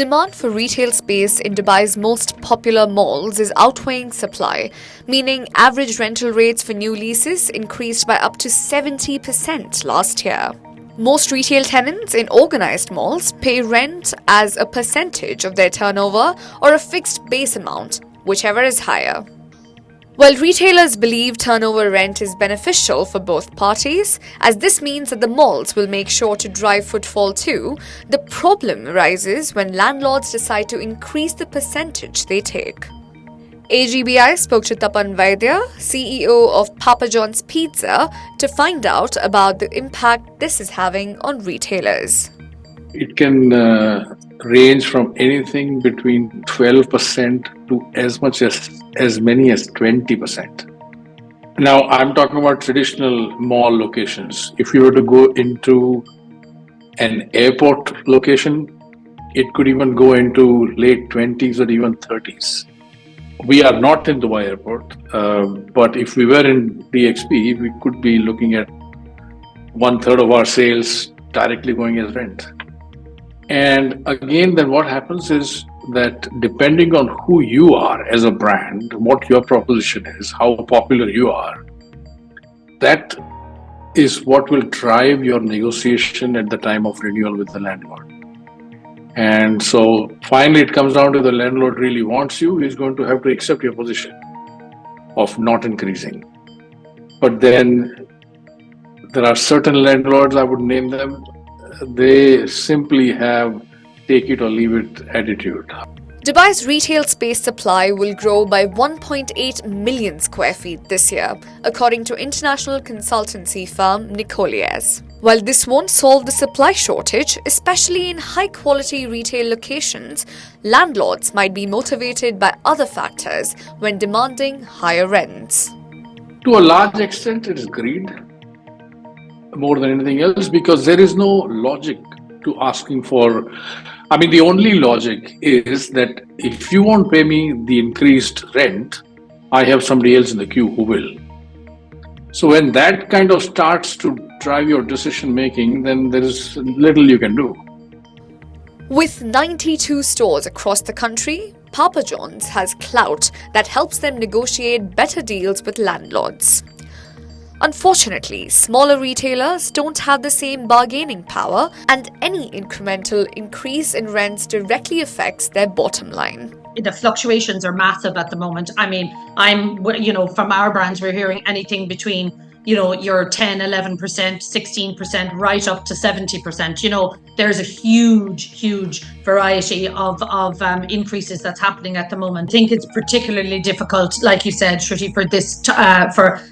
Demand for retail space in Dubai's most popular malls is outweighing supply, meaning average rental rates for new leases increased by up to 70% last year. Most retail tenants in organized malls pay rent as a percentage of their turnover or a fixed base amount, whichever is higher. While retailers believe turnover rent is beneficial for both parties, as this means that the malls will make sure to drive footfall too, the problem arises when landlords decide to increase the percentage they take. AGBI spoke to Tapan Vaidya, CEO of Papa John's Pizza, to find out about the impact this is having on retailers. It can range from anything between 12% to as many as 20%. Now, I'm talking about traditional mall locations. If you were to go into an airport location, it could even go into late 20s or even 30s. We are not in Dubai Airport, but if we were in DXP, we could be looking at 1/3 of our sales directly going as rent. And again, then what happens is that depending on who you are as a brand, what your proposition is, how popular you are, that is what will drive your negotiation at the time of renewal with the landlord. And so finally it comes down to the landlord really wants you, he's going to have to accept your position of not increasing. But then there are certain landlords, I would name them, they simply have take it or leave it attitude. Dubai's retail space supply will grow by 1.8 million square feet this year, according to international consultancy firm Nikoliers. While this won't solve the supply shortage, especially in high-quality retail locations, landlords might be motivated by other factors when demanding higher rents. To a large extent, it is greed more than anything else, because there is no logic to asking for. The only logic is that if you won't pay me the increased rent, I have somebody else in the queue who will. So when that kind of starts to drive your decision making, then there is little you can do. With 92 stores across the country, Papa John's has clout that helps them negotiate better deals with landlords. Unfortunately, smaller retailers don't have the same bargaining power, and any incremental increase in rents directly affects their bottom line. The fluctuations are massive at the moment. From our brands, we're hearing anything between, your 10, 11%, 16%, right up to 70%. There's a huge variety of increases that's happening at the moment. I think it's particularly difficult, like you said, Shruti, for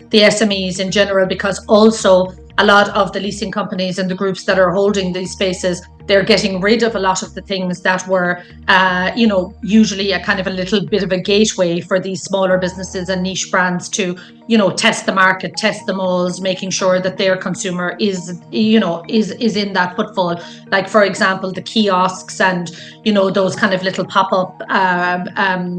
the SMEs in general, because also a lot of the leasing companies and the groups that are holding these spaces, they're getting rid of a lot of the things that were, usually a kind of a little bit of a gateway for these smaller businesses and niche brands to, test the market, test the malls, making sure that their consumer is in that footfall. Like, for example, the kiosks and, those kind of little pop-up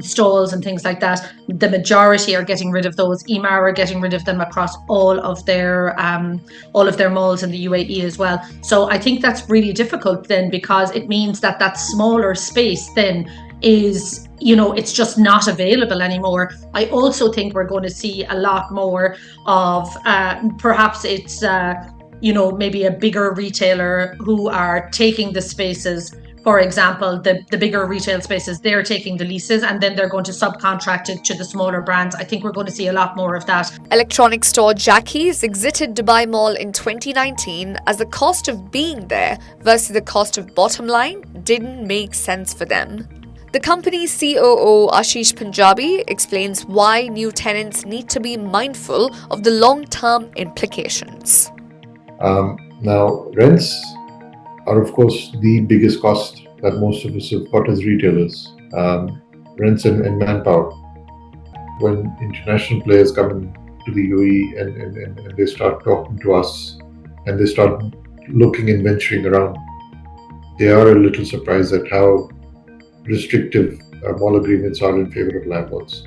stalls and things like that. The majority are getting rid of those. Emaar are getting rid of them across all of their malls in the UAE as well. So I think that's really difficult then, because it means that smaller space then is, it's just not available anymore. I also think we're going to see a lot more of perhaps it's maybe a bigger retailer who are taking the spaces. For example, the bigger retail spaces, they're taking the leases and then they're going to subcontract it to the smaller brands. I think we're going to see a lot more of that. Electronics store Jacky's exited Dubai Mall in 2019 as the cost of being there versus the cost of bottom line didn't make sense for them. The company's COO Ashish Panjabi explains why new tenants need to be mindful of the long-term implications. Now, rents are, of course, the biggest cost that most of us have got as retailers. Rents and manpower. When international players come into the UAE and they start talking to us and they start looking and venturing around, they are a little surprised at how restrictive mall agreements are in favor of landlords.